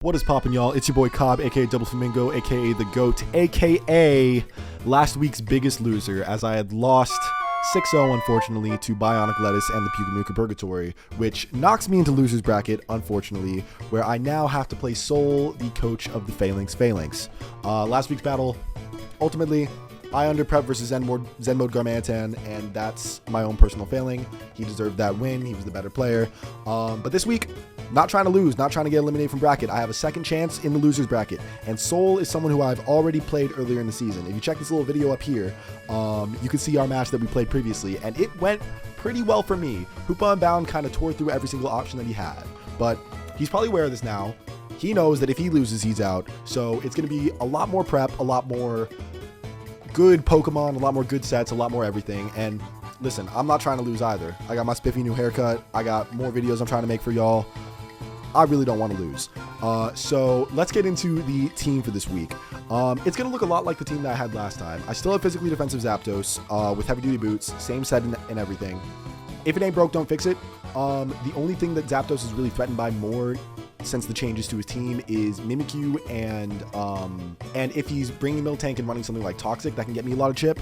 What is poppin', y'all? It's your boy Cobb, aka Double Flamingo, aka the GOAT, aka last week's biggest loser, as I had lost 6-0, unfortunately, to Bionic Lettuce and the Pugamuka Purgatory, which knocks me into loser's bracket, unfortunately, where I now have to play Sol, the coach of the Falinks Phalanx. Last week's battle, ultimately, I underprep versus Zen Mode Garmantan, and that's my own personal failing. He deserved that win. He was the better player. But this week, not trying to lose, not trying to get eliminated from bracket. I have a second chance in the loser's bracket, and Sol is someone who I've already played earlier in the season. If you check this little video up here, you can see our match that we played previously, and it went pretty well for me. Hoopa Unbound kind of tore through every single option that he had, but he's probably aware of this now. He knows that if he loses, he's out, so it's going to be a lot more prep, a lot more good Pokemon, a lot more good sets, a lot more everything. And listen, I'm not trying to lose either. I got my spiffy new haircut. I got more videos I'm trying to make for y'all. I really don't want to lose. So let's get into the team for this week. It's going to look a lot like the team that I had last time. I still have physically defensive Zapdos with heavy duty boots, same set and everything. If it ain't broke, don't fix it. The only thing that Zapdos is really threatened by more since the changes to his team is Mimikyu, and if he's bringing Miltank and running something like Toxic, that can get me a lot of chip.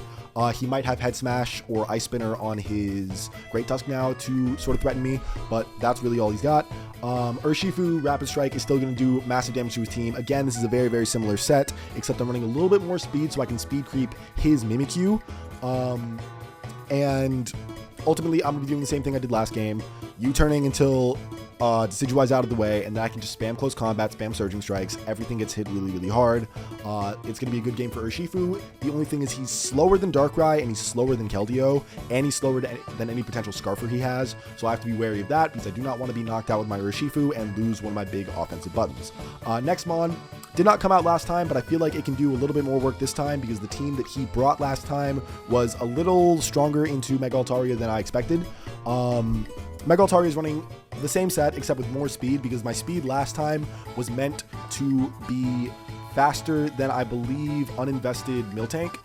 He might have Head Smash or Ice Spinner on his Great Tusk now to sort of threaten me, but that's really all he's got. Urshifu Rapid Strike is still going to do massive damage to his team. Again, this is a very, very similar set, except I'm running a little bit more speed so I can speed creep his Mimikyu. And ultimately, I'm going to be doing the same thing I did last game. U-turning until Decidueye's out of the way, and then I can just spam close combat, spam surging strikes. Everything gets hit really, really hard. It's going to be a good game for Urshifu. The only thing is he's slower than Darkrai, and he's slower than Keldeo, and he's slower than any potential Scarfer he has. So I have to be wary of that, because I do not want to be knocked out with my Urshifu and lose one of my big offensive buttons. Next Mon did not come out last time, but I feel like it can do a little bit more work this time, because the team that he brought last time was a little stronger into Mega Altaria than I expected. Mega Altaria is running the same set, except with more speed, because my speed last time was meant to be faster than, I believe, uninvested Miltank.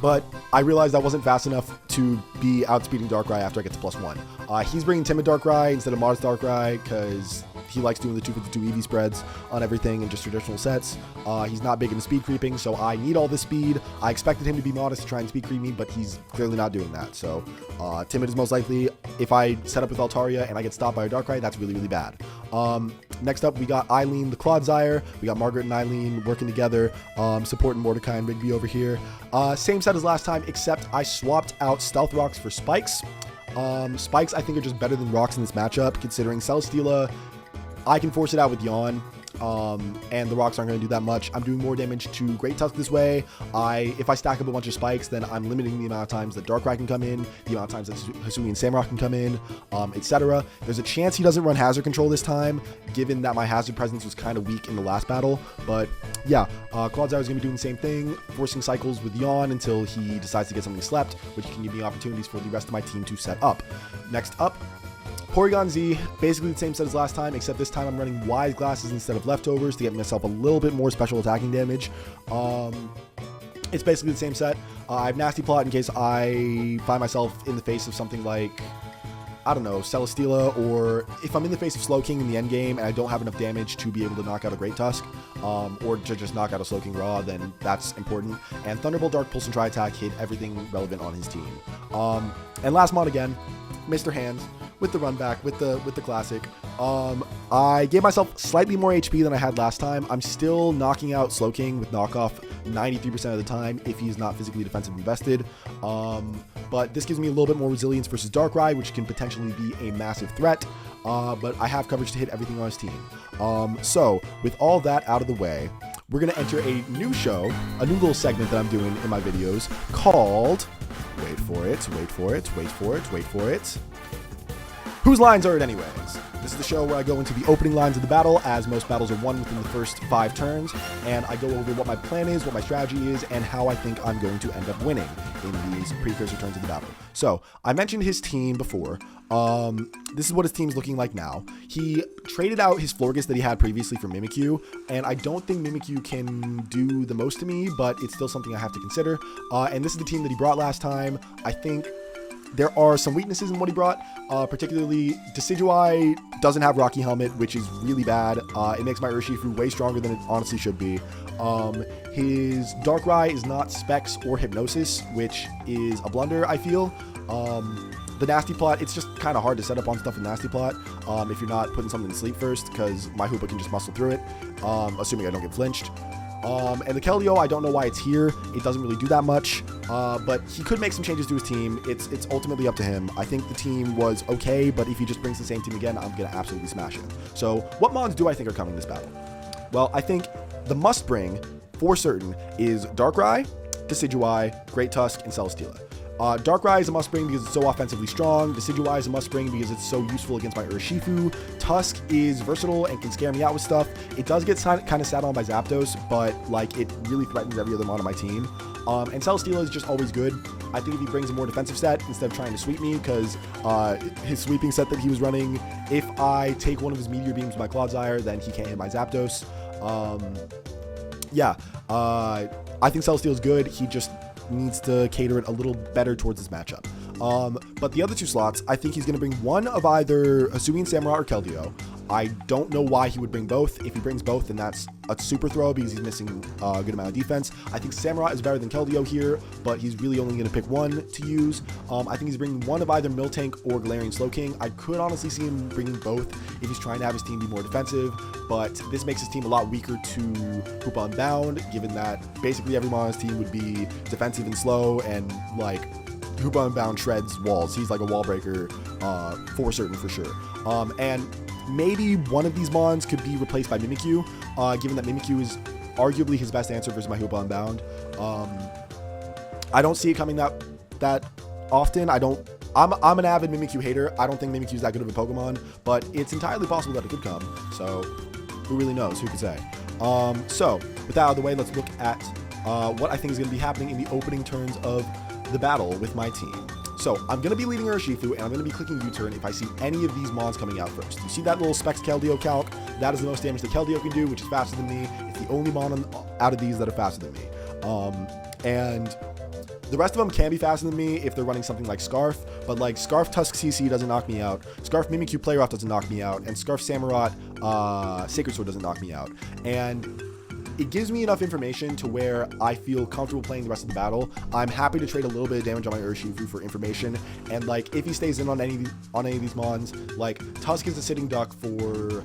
But I realized that wasn't fast enough to be outspeeding Darkrai after I get to +1. He's bringing Timid Darkrai instead of Modest Darkrai, because he likes doing the 252 EV spreads on everything and just traditional sets. He's not big into speed creeping, so I need all this speed. I expected him to be modest to try and speed creep me, but he's clearly not doing that. So Timid is most likely. If I set up with Altaria and I get stopped by a Darkrai, that's really, really bad. Next up, we got Eileen the Clodsire. We got Margaret and Eileen working together, supporting Mordecai and Rigby over here. Same set as last time, except I swapped out Stealth Rocks for Spikes. Spikes, I think, are just better than Rocks in this matchup, considering Celesteela, I can force it out with Yawn, and the Rocks aren't going to do that much. I'm doing more damage to Great Tusk this way. If I stack up a bunch of Spikes, then I'm limiting the amount of times that Darkrai can come in, the amount of times that Hisui and Samrock can come in, etc. There's a chance he doesn't run Hazard Control this time, given that my Hazard presence was kind of weak in the last battle. But yeah, Clodsire is going to be doing the same thing, forcing cycles with Yawn until he decides to get something slept, which can give me opportunities for the rest of my team to set up. Next up, Porygon Z, basically the same set as last time, except this time I'm running Wise Glasses instead of Leftovers to get myself a little bit more special attacking damage. It's basically the same set. I have Nasty Plot in case I find myself in the face of something like, I don't know, Celesteela, or if I'm in the face of Slowking in the endgame and I don't have enough damage to be able to knock out a Great Tusk, or to just knock out a Slowking Raw, then that's important. And Thunderbolt, Dark Pulse, and Tri-Attack hit everything relevant on his team. And last mod again, Mr. Hands, with the run back, with the classic. I gave myself slightly more HP than I had last time. I'm still knocking out Slowking with knockoff 93% of the time if he's not physically defensive invested. But this gives me a little bit more resilience versus Darkrai, which can potentially be a massive threat. But I have coverage to hit everything on his team. So with all that out of the way, we're going to enter a new show, a new little segment that I'm doing in my videos called, wait for it, wait for it, wait for it, wait for it, Whose Lines Are It Anyways? This is the show where I go into the opening lines of the battle, as most battles are won within the first 5 turns, and I go over what my plan is, what my strategy is, and how I think I'm going to end up winning in these precursor turns of the battle. So, I mentioned his team before. This is what his team's looking like now. He traded out his Florges that he had previously for Mimikyu, and I don't think Mimikyu can do the most to me, but it's still something I have to consider. And this is the team that he brought last time. I think there are some weaknesses in what he brought, particularly Decidueye doesn't have Rocky Helmet, which is really bad. It makes my Urshifu way stronger than it honestly should be. His Darkrai is not Specs or Hypnosis, which is a blunder, I feel. The Nasty Plot, it's just kind of hard to set up on stuff with Nasty Plot if you're not putting something to sleep first, because my Hoopa can just muscle through it, assuming I don't get flinched. And the Keldeo, I don't know why it's here. It doesn't really do that much, but he could make some changes to his team. It's ultimately up to him. I think the team was okay, but if he just brings the same team again, I'm going to absolutely smash him. So what mons do I think are coming this battle? Well, I think the must bring, for certain, is Darkrai, Decidueye, Great Tusk, and Celesteela. Darkrai is a must bring because it's so offensively strong. Decidueye is a must bring because it's so useful against my Urshifu. Tusk is versatile and can scare me out with stuff. It does get kind of sat on by Zapdos, but like it really threatens every other mon on my team. And Celesteela is just always good. I think if he brings a more defensive set instead of trying to sweep me, because his sweeping set that he was running, if I take one of his Meteor Beams with my Clodsire, then he can't hit my Zapdos. I think Celesteela is good. He just needs to cater it a little better towards this matchup. But the other two slots, I think he's going to bring one of either Hisuian Samurott or Keldeo. I don't know why he would bring both. If he brings both, then that's a super throw because he's missing a good amount of defense. I think Samurott is better than Keldeo here, but he's really only going to pick one to use. I think he's bringing one of either Miltank or Galarian Slowking. I could honestly see him bringing both if he's trying to have his team be more defensive, but this makes his team a lot weaker to Hoopa Unbound, given that basically every mon on his team would be defensive and slow, and like Hoopa Unbound shreds walls. He's like a wall breaker for certain, for sure. And maybe one of these mons could be replaced by Mimikyu, given that Mimikyu is arguably his best answer versus my Hoopa Unbound. I don't see it coming that often. I'm an avid Mimikyu hater. I don't think Mimikyu is that good of a Pokemon, but it's entirely possible that it could come. So who really knows? Who could say? So with that out of the way, let's look at what I think is going to be happening in the opening turns of the battle with my team. So I'm going to be leading Urshifu, and I'm going to be clicking U-turn if I see any of these mons coming out first. You see that little Specs Keldeo calc? That is the most damage that Keldeo can do, which is faster than me. It's the only mon out of these that are faster than me. And the rest of them can be faster than me if they're running something like Scarf, but like Scarf Tusk CC doesn't knock me out, Scarf Mimikyu Play Rough doesn't knock me out, and Scarf Samurott Sacred Sword doesn't knock me out. And it gives me enough information to where I feel comfortable playing the rest of the battle. I'm happy to trade a little bit of damage on my Urshifu for information, and like if he stays in on any of these mons, like Tusk is a sitting duck for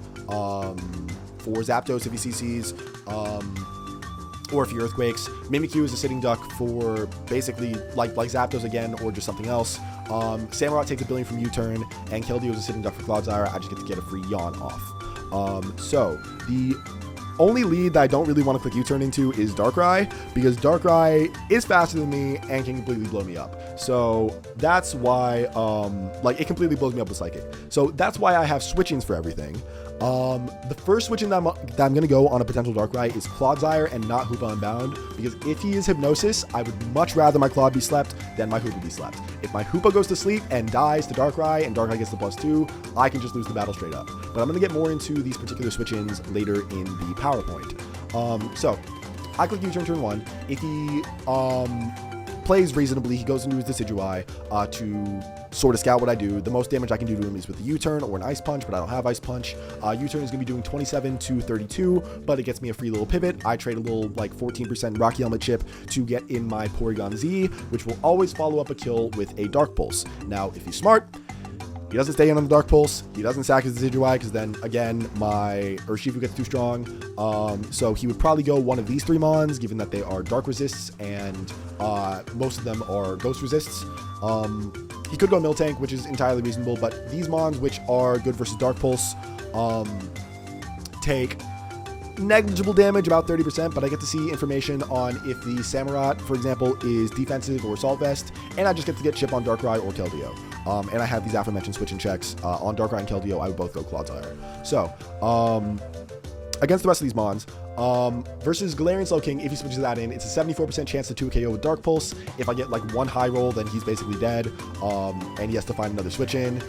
Zapdos if he CCs, or if he Earthquakes. Mimikyu is a sitting duck for basically like Zapdos again, or just something else. Samurott takes a billion from U-turn, and Keldeo is a sitting duck for Clodsire. I just get to get a free yawn off. So the only lead that I don't really want to click U-turn into is Darkrai, because Darkrai is faster than me and can completely blow me up. So that's why, like, it completely blows me up with Psychic. So that's why I have switch-ins for everything. The first switch-in that I'm going to go on a potential Darkrai is Clodsire and not Hoopa Unbound, because if he is Hypnosis, I would much rather my Claude be slept than my Hoopa be slept. If my Hoopa goes to sleep and dies to Darkrai and Darkrai gets the +2, I can just lose the battle straight up. But I'm going to get more into these particular switch-ins later in the PowerPoint. So I click U-turn turn 1. If he plays reasonably, he goes into his Decidueye to sort of scout what I do. The most damage I can do to him is with the U-turn or an Ice Punch, but I don't have Ice Punch. U-turn is going to be doing 27 to 32, but it gets me a free little pivot. I trade a little like 14% Rocky Helmet chip to get in my Porygon Z, which will always follow up a kill with a Dark Pulse. Now, if he's smart, he doesn't stay in on the Dark Pulse. He doesn't sack his Decidueye, because then, again, my Urshifu gets too strong. So he would probably go one of these three mons, given that they are Dark Resists, and most of them are Ghost Resists. He could go Miltank, which is entirely reasonable, but these mons, which are good versus Dark Pulse, take negligible damage, about 30%, but I get to see information on if the Samurott, for example, is defensive or Assault Vest, and I just get to get chip on Darkrai or Keldeo. And I have these aforementioned switch-in checks. On Darkrai and Keldeo, I would both go Clodsire. So, against the rest of these mons, versus Galarian Slowking, if he switches that in, it's a 74% chance to 2KO with Dark Pulse. If I get like one high roll, then he's basically dead, and he has to find another switch-in.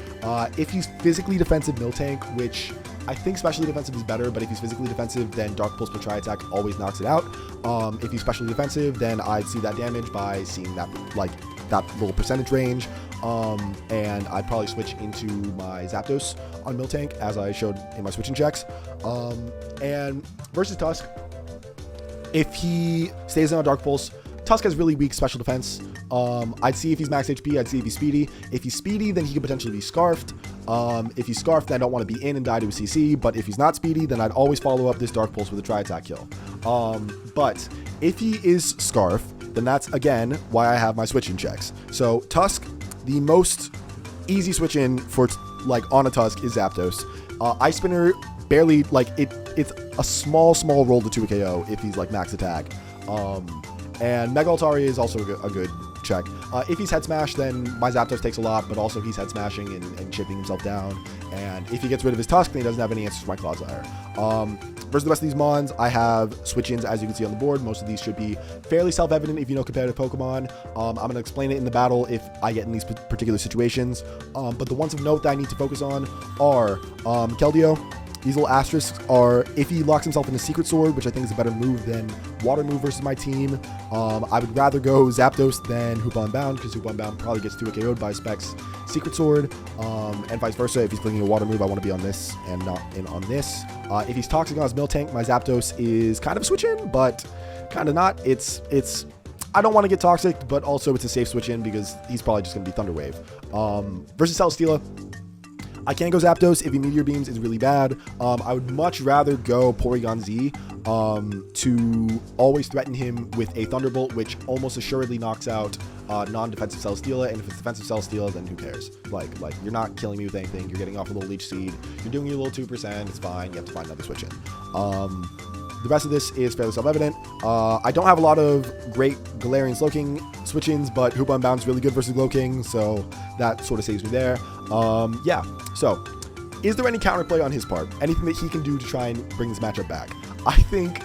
If he's physically defensive Miltank, which I think specially defensive is better, but if he's physically defensive, then Dark Pulse per Tri-Attack always knocks it out. If he's specially defensive, then I'd see that damage by seeing that, like, that little percentage range. And I'd probably switch into my Zapdos on Miltank, as I showed in my switching checks. And versus Tusk, if he stays on Dark Pulse, Tusk has really weak special defense. I'd see if he's max HP, I'd see if he's speedy. If he's speedy, then he could potentially be Scarfed. If he's Scarfed, then I don't want to be in and die to a CC, but if he's not speedy, then I'd always follow up this Dark Pulse with a Tri-Attack kill. But if he is Scarf, then that's, again, why I have my switch-in checks. So Tusk, the most easy switch-in for, like, on a Tusk is Zapdos. Ice Spinner, barely, like, it's a small roll to 2 KO if he's, like, max attack. And Mega Altaria is also a good check. If he's Head Smash, then my Zapdos takes a lot, but also he's Head Smashing and chipping himself down. And if he gets rid of his Tusk, then he doesn't have any answers to my Clodsire. Versus the rest of these Mons, I have switch-ins, as you can see on the board. Most of these should be fairly self-evident if you know competitive Pokemon. I'm going to explain it in the battle if I get in these particular situations. But the ones of note that I need to focus on are Keldeo. These little asterisks are if he locks himself in a Secret Sword, which I think is a better move than Water Move versus my team. I would rather go Zapdos than Hoop Unbound, because Hoop Unbound probably gets 2 KO'd by Specs Secret Sword, and vice versa. If he's clicking a Water Move, I want to be on this and not in on this. If he's Toxic on his Miltank, my Zapdos is kind of a switch-in, but kind of not. It's I don't want to get Toxic, but also it's a safe switch-in because he's probably just going to be Thunder Wave. Versus Celesteela, I can't go Zapdos if he Meteor Beams is really bad. I would much rather go Porygon Z to always threaten him with a Thunderbolt, which almost assuredly knocks out non-defensive Celesteela. And if it's defensive Celesteela, then who cares? Like you're not killing me with anything. You're getting off a little Leech Seed. You're doing your little 2%. It's fine. You have to find another switch in. The rest of this is fairly self-evident. I don't have a lot of great Galarian Slowking switch-ins, but Hoop Unbound's really good versus Glowking, so that sort of saves me there. Yeah, so is there any counterplay on his part? Anything that he can do to try and bring this matchup back? I think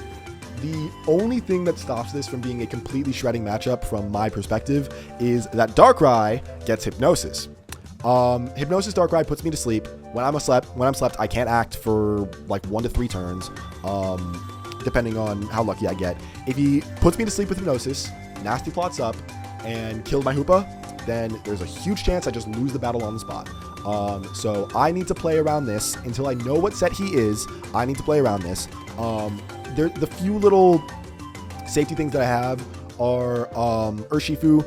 the only thing that stops this from being a completely shredding matchup from my perspective is that Darkrai gets Hypnosis. Hypnosis Darkrai puts me to sleep. When I'm slept, I can't act for like 1 to 3 turns, depending on how lucky I get. If he puts me to sleep with Hypnosis, Nasty Plots up, and kills my Hoopa, then there's a huge chance I just lose the battle on the spot. So I need to play around this until I know what set he is. I need to play around this. The few little safety things that I have are Urshifu.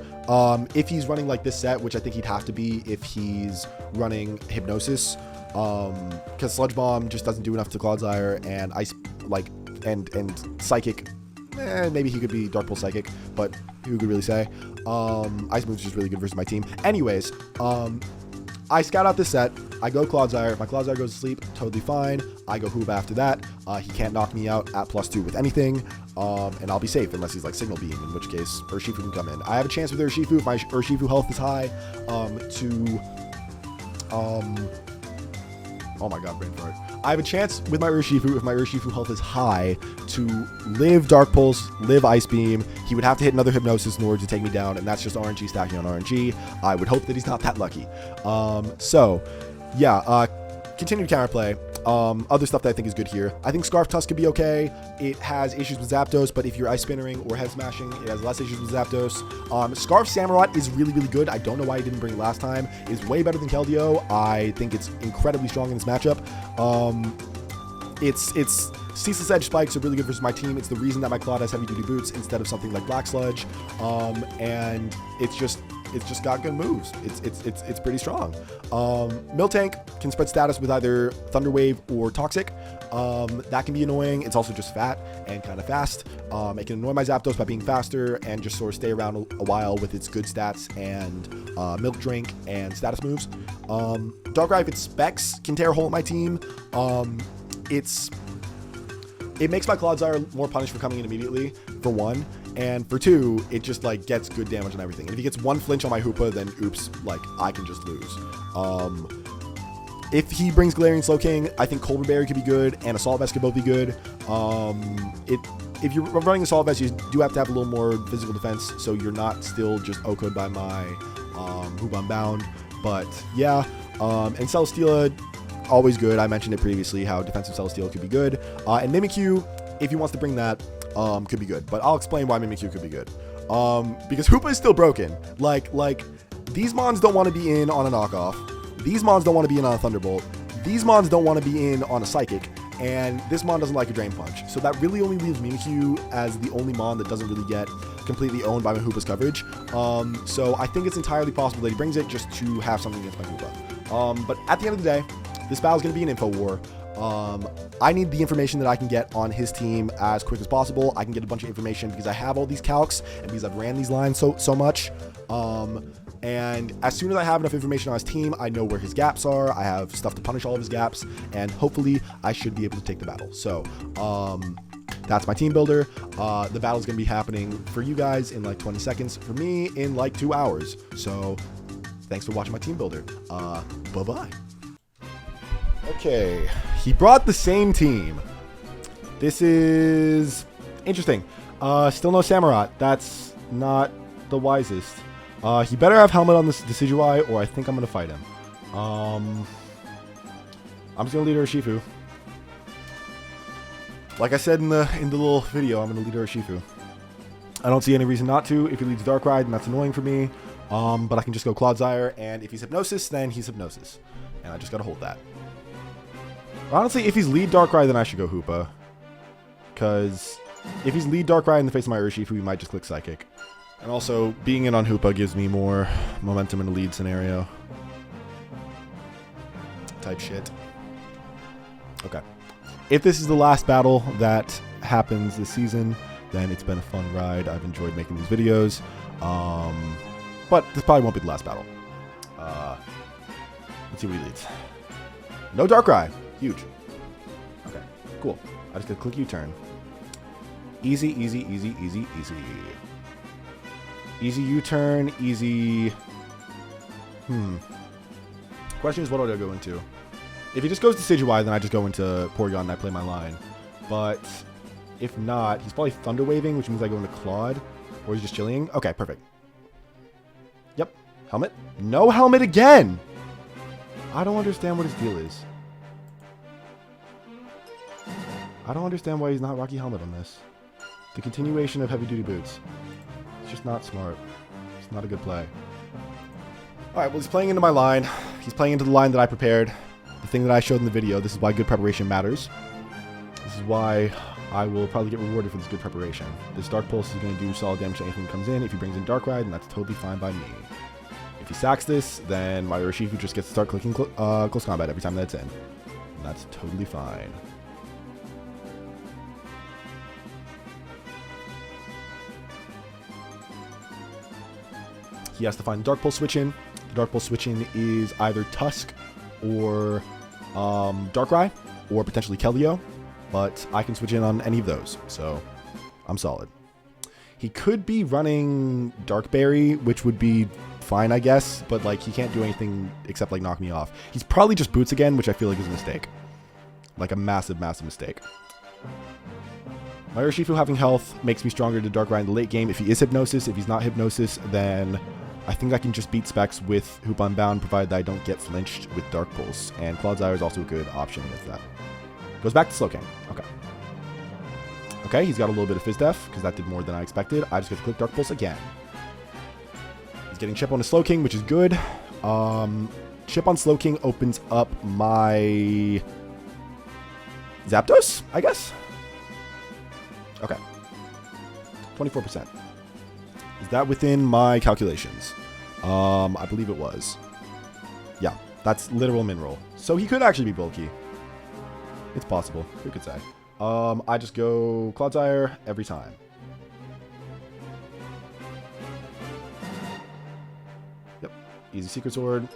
If he's running like this set, which I think he'd have to be if he's running Hypnosis, because Sludge Bomb just doesn't do enough to Clodsire, and Ice, like, and Psychic, maybe he could be Dark Pulse Psychic, but who could really say? Ice Move's just really good versus my team. Anyways, I scout out this set. I go Clodsire. If my Clodsire goes to sleep, totally fine. I go Hoopa after that. He can't knock me out at +2 with anything, and I'll be safe unless he's like Signal Beam, in which case Urshifu can come in. I have a chance with Urshifu if my Urshifu health is high oh my god, brain fart. I have a chance with my Urshifu if my Urshifu health is high to live Dark Pulse, live Ice Beam. He would have to hit another Hypnosis in order to take me down, and that's just RNG stacking on RNG. I would hope that he's not that lucky. So, yeah, continued counterplay. Other stuff that I think is good here. I think Scarf Tusk could be okay. It has issues with Zapdos, but if you're Ice Spinnering or Head Smashing, it has less issues with Zapdos. Scarf Samurott is really, really good. I don't know why he didn't bring it last time. It's way better than Keldeo. I think it's incredibly strong in this matchup. It's Ceaseless Edge Spikes are really good versus my team. It's the reason that my Claude has heavy duty boots instead of something like Black Sludge. And it's just got good moves. It's pretty strong. Miltank can spread status with either Thunder Wave or Toxic. That can be annoying. It's also just fat and kind of fast. It can annoy my Zapdos by being faster and just sort of stay around a while with its good stats and Milk Drink and status moves. Darkrai, if it specs, can tear a hole at my team. It makes my Clodsire more punished for coming in immediately, for one. And for two, it just like gets good damage on everything. And if he gets one flinch on my Hoopa, then oops, like I can just lose. If he brings Galarian Slowking, I think Colbur Berry could be good and Assault Vest could both be good. If you're running Assault Vest, you do have to have a little more physical defense, so you're not still just OHKO'd by my Hoopa Unbound. But yeah, and Celesteela, always good. I mentioned it previously how defensive Celesteela could be good. And Mimikyu, if he wants to bring that, could be good. But I'll explain why Mimikyu could be good. Because Hoopa is still broken. Like these mons don't want to be in on a knockoff. These mons don't want to be in on a Thunderbolt. These mons don't want to be in on a Psychic. And this mon doesn't like a Drain Punch. So that really only leaves Mimikyu as the only mon that doesn't really get completely owned by my Hoopa's coverage. So I think it's entirely possible that he brings it just to have something against my Hoopa. But at the end of the day, this battle's going to be an info war. I need the information that I can get on his team as quick as possible. I can get a bunch of information because I have all these calcs and because I've ran these lines so much. And as soon as I have enough information on his team, I know where his gaps are. I have stuff to punish all of his gaps, and hopefully I should be able to take the battle. So that's my team builder. The battle's going to be happening for you guys in like 20 seconds. For me, in like 2 hours. So thanks for watching my team builder. Bye-bye. Okay, he brought the same team. This is interesting. Still no Samurott. That's not the wisest. He better have helmet on this Decidueye, or I think I'm gonna fight him. I'm just gonna lead Urshifu. Like I said in the little video, I'm gonna lead Urshifu. I don't see any reason not to. If he leads Darkrai, then that's annoying for me. But I can just go Clodsire, and if he's Hypnosis, then he's Hypnosis. And I just gotta hold that. Honestly, if he's lead Darkrai, then I should go Hoopa. Because if he's lead Darkrai in the face of my Urshifu, we might just click Psychic. And also, being in on Hoopa gives me more momentum in a lead scenario. Type shit. Okay. If this is the last battle that happens this season, then it's been a fun ride. I've enjoyed making these videos. But this probably won't be the last battle. Let's see what he leads. No Darkrai. Huge. Okay, cool. I just gotta click U-turn. Easy, easy, easy, easy, easy. Easy U-turn, easy... Question is, what do I go into? If he just goes to Decidueye, then I just go into Porygon and I play my line. But if not, he's probably Thunder Waving, which means I go into Claude. Or he's just chilling. Okay, perfect. Yep. Helmet? No helmet again! I don't understand what his deal is. I don't understand why he's not Rocky Helmet on this. The continuation of Heavy Duty Boots. It's just not smart. It's not a good play. Alright, well, he's playing into my line. He's playing into the line that I prepared. The thing that I showed in the video. This is why good preparation matters. This is why I will probably get rewarded for this good preparation. This Dark Pulse is going to do solid damage to anything that comes in. If he brings in Darkrai, then that's totally fine by me. If he sacks this, then my Urshifu just gets to start clicking close combat every time that's in. And that's totally fine. He has to find Dark Pulse switch in. The Dark Pulse switch in is either Tusk or Darkrai or potentially Keldeo, but I can switch in on any of those, so I'm solid. He could be running Dark Berry, which would be fine, I guess, but like he can't do anything except like knock me off. He's probably just Boots again, which I feel like is a mistake. Like a massive, massive mistake. My Urshifu having health makes me stronger to Darkrai in the late game. If he is Hypnosis, if he's not Hypnosis, then I think I can just beat Specs with Hoop Unbound, provided that I don't get flinched with Dark Pulse. And Clodsire is also a good option with that. Goes back to Slowking. Okay. Okay, he's got a little bit of Fizz Def, because that did more than I expected. I just get to click Dark Pulse again. He's getting Chip on his Slowking, which is good. Chip on Slowking opens up my Zapdos, I guess? Okay. 24%. Is that within my calculations? I believe it was. Yeah, that's literal mineral. So he could actually be bulky. It's possible. Who could say? I just go Clodsire every time. Yep. Easy Secret Sword.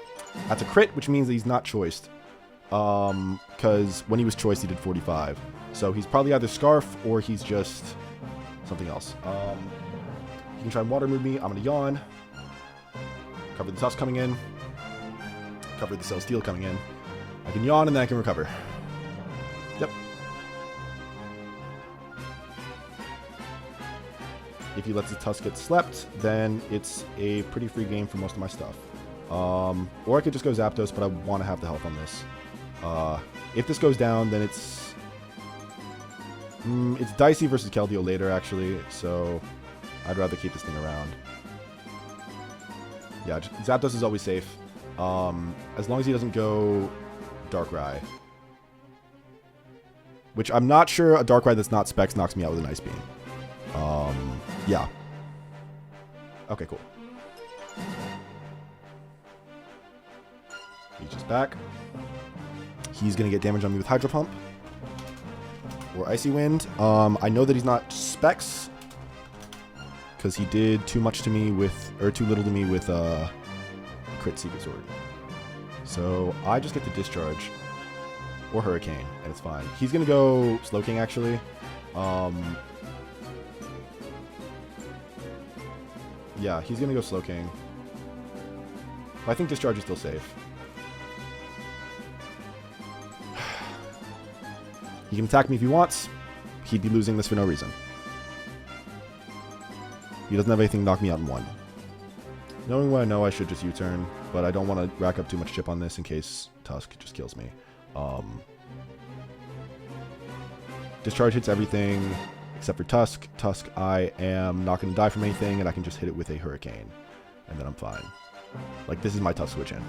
That's a crit, which means that he's not choiced. Because when he was choiced, he did 45. So he's probably either Scarf or he's just something else. He can try and water move me. I'm going to yawn. Cover the Tusk coming in. Cover the Celesteela coming in. I can yawn and then I can recover. Yep. If he lets the Tusk get slept, then it's a pretty free game for most of my stuff. Or I could just go Zapdos, but I want to have the health on this. If this goes down, then it's dicey versus Keldeo later, actually. So I'd rather keep this thing around. Yeah, Zapdos is always safe. As long as he doesn't go Darkrai. Which I'm not sure a Darkrai that's not Specs knocks me out with an Ice Beam. Yeah. Okay, cool. He's just back. He's going to get damage on me with Hydro Pump. Or Icy Wind. I know that he's not Specs. Because he did too much to me with... Or too little to me with Crit Secret Sword. So I just get to Discharge. Or Hurricane. And it's fine. He's going to go Slowking, actually. Yeah, he's going to go Slowking. But I think Discharge is still safe. He can attack me if he wants. He'd be losing this for no reason. He doesn't have anything to knock me out in one. Knowing what I know, I should just U-turn. But I don't want to rack up too much chip on this in case Tusk just kills me. Discharge hits everything except for Tusk. Tusk, I am not going to die from anything, and I can just hit it with a Hurricane. And then I'm fine. Like, this is my Tusk switch in.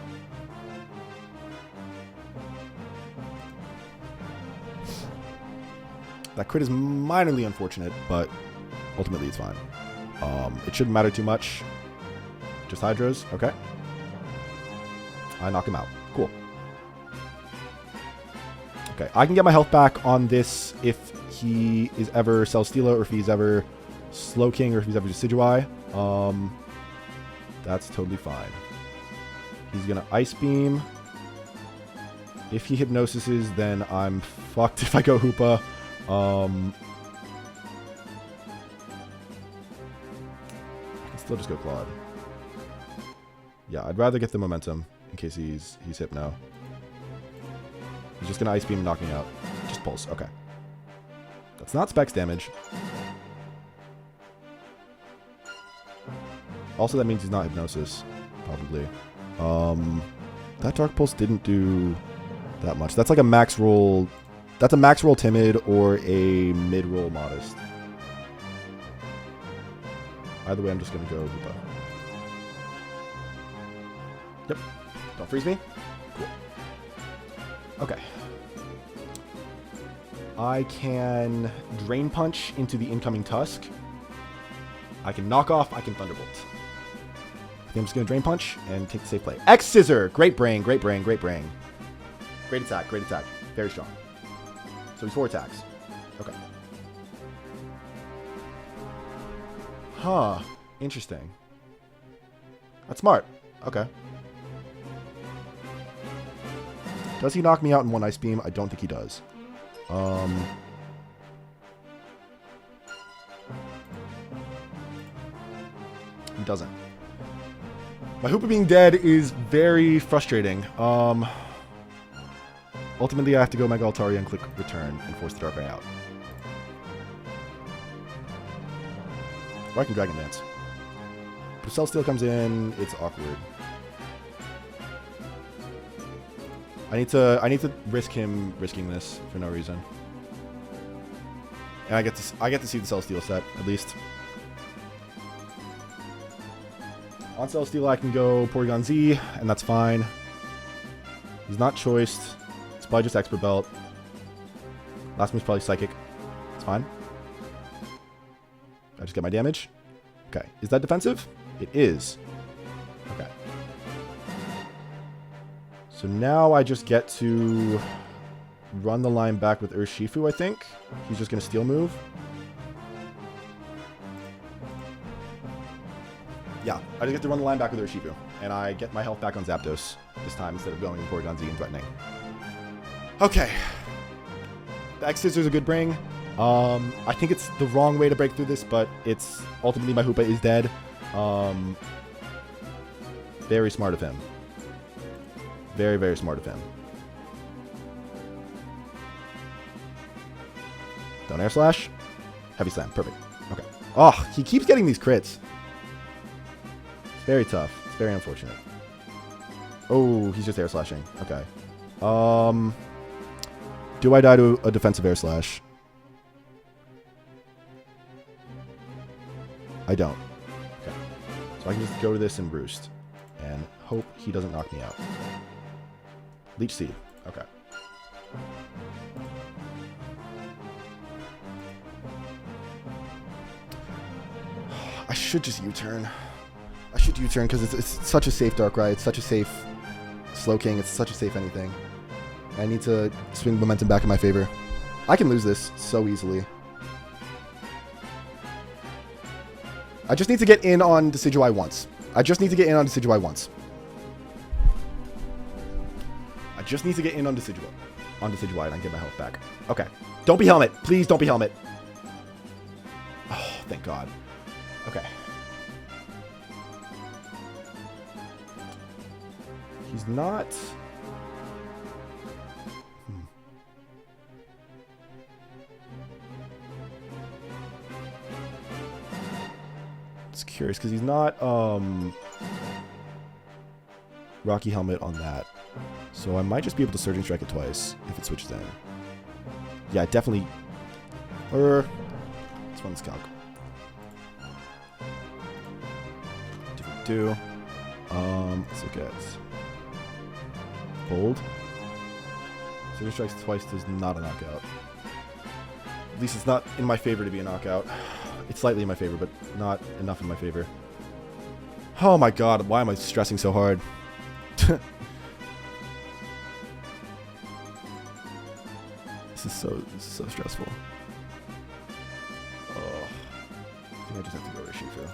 That crit is minorly unfortunate, but ultimately it's fine. It shouldn't matter too much. Just Hydros. Okay. I knock him out. Cool. Okay, I can get my health back on this if he is ever Celesteela or if he's ever Slowking or if he's ever Decidueye. That's totally fine. He's going to Ice Beam. If he Hypnosises, then I'm fucked if I go Hoopa. I can still just go Claude. Yeah, I'd rather get the momentum in case he's Hypno. He's just gonna Ice Beam and knock me out. Just Pulse. Okay. That's not Specs damage. Also, that means he's not Hypnosis. Probably. That Dark Pulse didn't do that much. That's like a max roll. That's a max roll Timid or a mid roll Modest. Either way, I'm just gonna go Hoopa. Yep. Don't freeze me. Cool. Okay. I can Drain Punch into the incoming Tusk. I can Knock Off. I can Thunderbolt. I think I'm just going to Drain Punch and take the safe play. X Scissor! Great brain, great brain, great brain. Great attack, great attack. Very strong. So he's 4 attacks. Okay. Huh. Interesting. That's smart. Okay. Does he knock me out in one Ice Beam? I don't think he does. He doesn't. My Hoopa being dead is very frustrating. Ultimately, I have to go Mega Altaria and click Return and force the Darkrai out. Or I can Dragon Dance. But if Celesteela comes in, it's awkward. I need to risk him risking this for no reason. And I get to see the Celesteela set, at least. On Celesteela, I can go Porygon Z, and that's fine. He's not choiced. It's probably just Expert Belt. Last move's probably Psychic. It's fine. I just get my damage. Okay. Is that defensive? It is. Okay. So now I just get to run the line back with Urshifu, I think. He's just going to Steel move. Yeah, I just get to run the line back with Urshifu. And I get my health back on Zapdos this time instead of going Porygon Z and threatening. Okay. The X-Scissor is a good bring. I think it's the wrong way to break through this, but it's ultimately my Hoopa is dead. Very smart of him. Very, very smart of him. Down Air Slash. Heavy Slam. Perfect. Okay. Oh, he keeps getting these crits. It's very tough. It's very unfortunate. Oh, he's just Air Slashing. Okay. Do I die to a defensive Air Slash? I don't. Okay. So I can just go to this and roost. And hope he doesn't knock me out. Leech Seed. Okay. I should just U-turn. I should U-turn because it's such a safe Darkrai. It's such a safe Slowking. It's such a safe anything. I need to swing momentum back in my favor. I can lose this so easily. I just need to get in on Decidueye once. I just need to get in on Decidueye once. I just need to get in on Decidueye. On Decidueye and I can get my health back. Okay. Don't be Helmet. Please don't be Helmet. Oh, thank God. Okay. He's not... Just curious, because he's not, Rocky Helmet on that. So I might just be able to Surging Strike it twice if it switches in. Yeah, definitely... Let's run this calc. Different do. Let's look at... Bold. Surging Strikes twice is not a knockout. At least it's not in my favor to be a knockout. It's slightly in my favor, but not enough in my favor. Oh my God, why am I stressing so hard? This is so stressful. Oh, I think I just have to go to Shifu.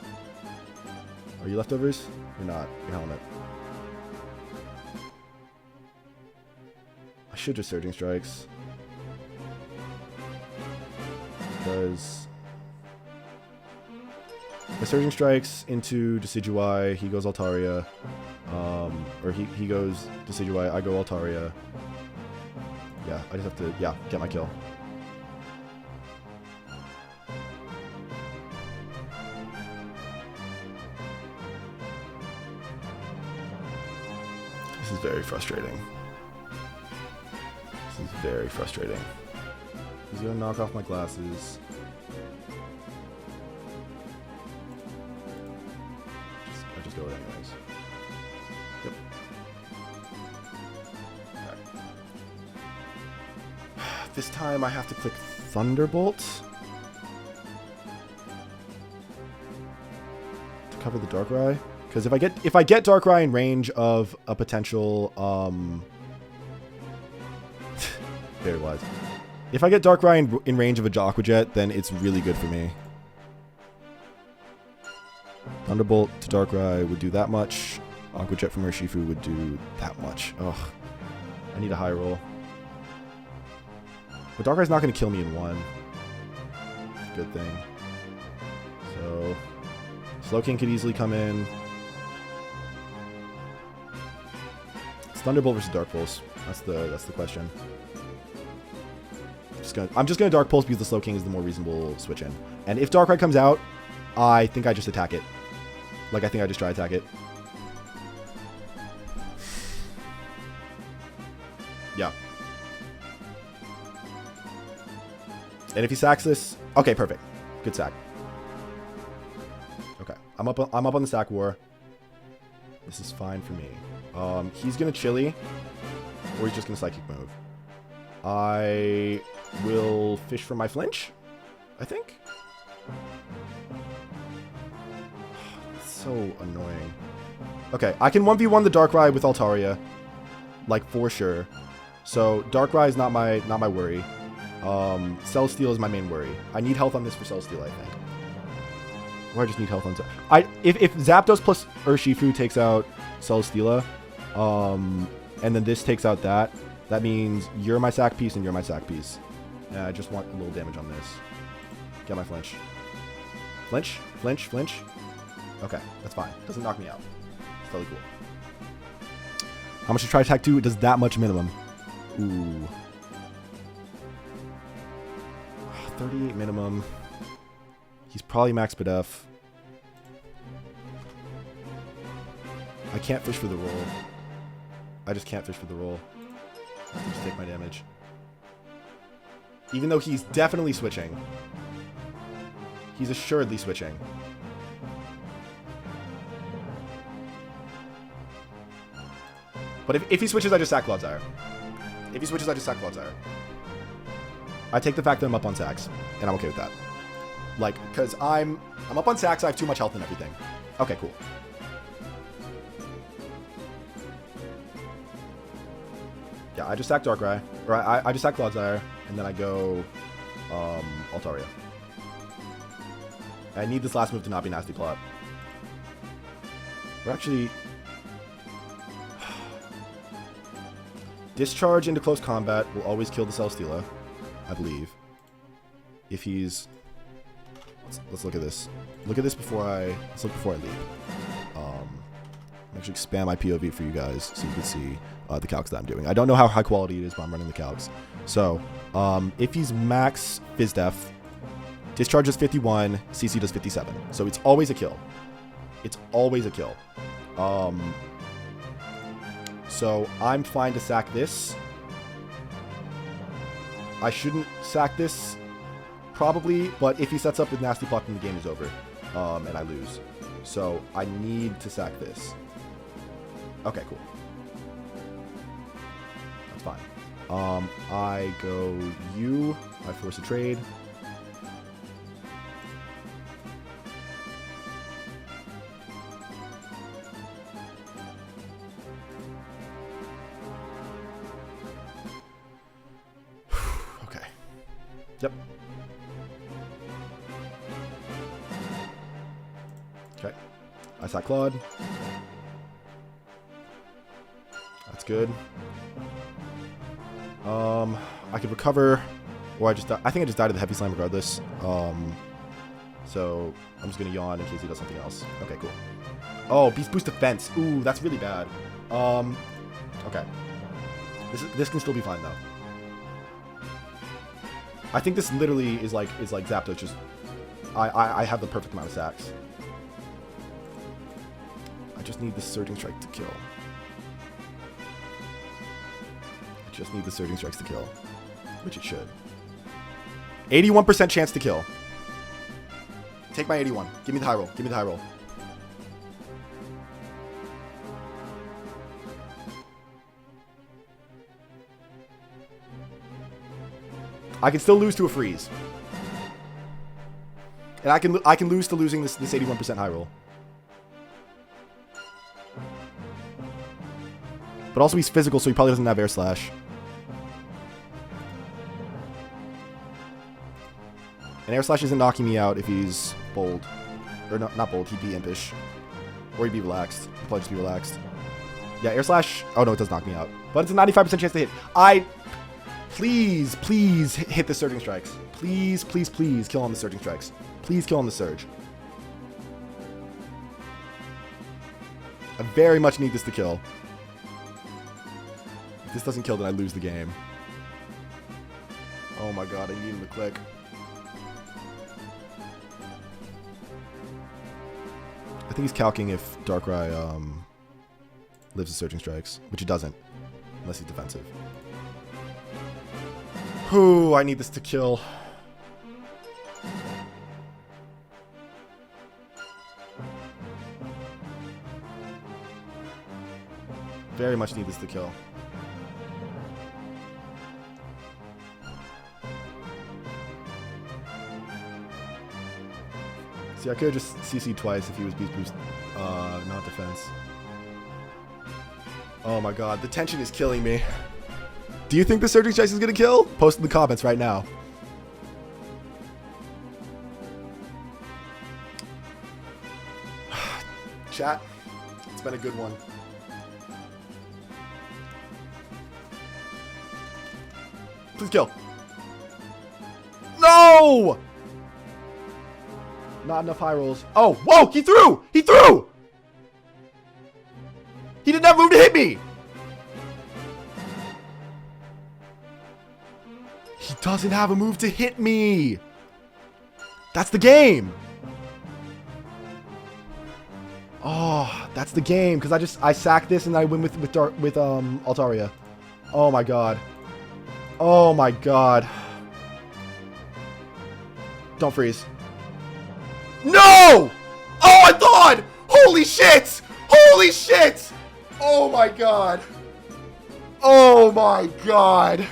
Are you leftovers? You're not. You're Helmet. I should just Surging Strikes. Because... The Surging Strikes into Decidueye, he goes Altaria. Or he goes Decidueye, I go Altaria. Yeah, I just have to, get my kill. This is very frustrating. This is very frustrating. He's gonna knock off my glasses. I just go it anyways. Yep. Okay. This time I have to click Thunderbolt to cover the Darkrai. Because if I get Darkrai in range of a potential very wise. If I get Darkrai in range of a Aqua Jet, then it's really good for me. Thunderbolt to Darkrai would do that much. Aqua Jet from Urshifu would do that much. Ugh. I need a high roll. But Darkrai's not going to kill me in one. Good thing. So, Slowking could easily come in. It's Thunderbolt versus Dark Pulse. That's the question. I'm just gonna Dark Pulse because the Slowking is the more reasonable switch in. And if Darkrai comes out, I think I just attack it. Like, I think I just try to attack it. Yeah. And if he sacks this, okay, perfect. Good sack. Okay, I'm up on the sack war. This is fine for me. He's gonna Chili, or he's just gonna Psychic move. I will fish for my flinch, I think. It's so annoying. Okay, I can 1v1 the Darkrai with Altaria, like for sure. So Darkrai is not my worry. Celesteela is my main worry. I need health on this for Celesteela, I think. Or I just need health on if Zapdos plus Urshifu takes out Celesteela, and then this takes out that means you're my sack piece and you're my sack piece. And I just want a little damage on this. Get my flinch. Flinch? Flinch? Flinch? Okay, that's fine. Doesn't knock me out. It's totally cool. How much to try attack 2? It does that much minimum. Ooh. 38 minimum. He's probably max Bdef. I can't fish for the roll. I just can't fish for the roll. I have to just take my damage. Even though he's definitely switching. He's assuredly switching. But if he switches, I just sack Clodsire. If he switches, I just sack Clodsire. I take the fact that I'm up on sacks, and I'm okay with that. Like, because I'm up on sacks, I have too much health and everything. Okay, cool. Yeah, I just sack Darkrai. Or I just sack Clodsire, and then I go Altaria. I need this last move to not be nasty plot. We're actually... Discharge into close combat will always kill the Celesteela, I believe. If he's... Let's look at this. Let's look before I leap. Actually spam my POV for you guys so you can see the calcs that I'm doing. I don't know how high quality it is, but I'm running the calcs. So, if he's max Fizdef, Discharge does 51, CC does 57. So it's always a kill. It's always a kill. So I'm fine to sack this. I shouldn't sack this, probably, but if he sets up with Nasty Plot, then the game is over, and I lose. So I need to sack this. Okay, cool. That's fine. I go U. I force a trade. Okay. Yep. Okay. I sack Claude. That's good. I could recover, or I think I just died of the Heavy Slam regardless. So I'm just gonna yawn in case he does something else. Okay, cool. Oh, Beast Boost Defense. Ooh, that's really bad. Okay. This can still be fine though. I think this literally is like Zapdos. Just I have the perfect amount of sacks. I just need the Surging Strike to kill. Just need the Surging Strikes to kill, which it should. 81% chance to kill. Take my 81. Give me the high roll. Give me the high roll. I can still lose to a freeze, and I can lose to losing this 81% high roll. But also he's physical, so he probably doesn't have Air Slash. And Air Slash isn't knocking me out if he's bold. Or not bold, he'd be impish. Or he'd be relaxed. He'd probably just be relaxed. Yeah, Air Slash... Oh no, it does knock me out. But it's a 95% chance to hit. Please, please hit the Surging Strikes. Please, please, please kill on the Surging Strikes. Please kill on the Surge. I very much need this to kill. If this doesn't kill, then I lose the game. Oh my god, I need him to click. I think he's calcing if Darkrai lives the Surging Strikes, which he doesn't, unless he's defensive. Ooh, I need this to kill. Very much need this to kill. See, I could have just CC'd twice if he was Beast Boost, not defense. Oh my god, the tension is killing me. Do you think the Surging Strikes is going to kill? Post in the comments right now. Chat, it's been a good one. Please kill. No! Not enough high rolls. Oh, whoa, he threw! He threw! He didn't have room to hit me! He doesn't have a move to hit me! That's the game! Oh, that's the game, because I sack this and I win with Altaria. Oh my god. Oh my god. Don't freeze. No! Oh, I thought! Holy shit! Holy shit! Oh my god. Oh my god.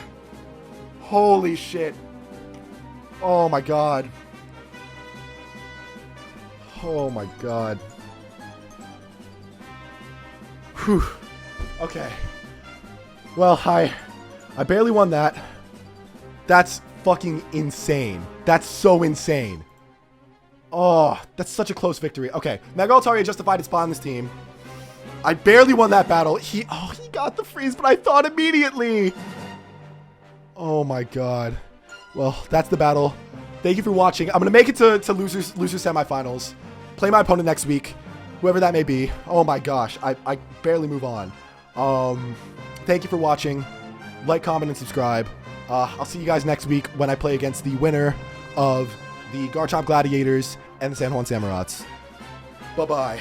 Holy shit. Oh my god. Oh my god. Whew. Okay. Well, I barely won that. That's fucking insane. That's so insane. Oh, that's such a close victory. Okay, Mega Altaria justified its spot on this team. I barely won that battle. He got the freeze, but I thought immediately. Oh my god. Well, that's the battle. Thank you for watching. I'm gonna make it to losers semifinals. Play my opponent next week, whoever that may be. Oh my gosh, I barely move on. Thank you for watching. Like, comment, and subscribe. I'll see you guys next week when I play against the winner of the Garchomp Gladiators and the San Juan Samurats. Bye-bye.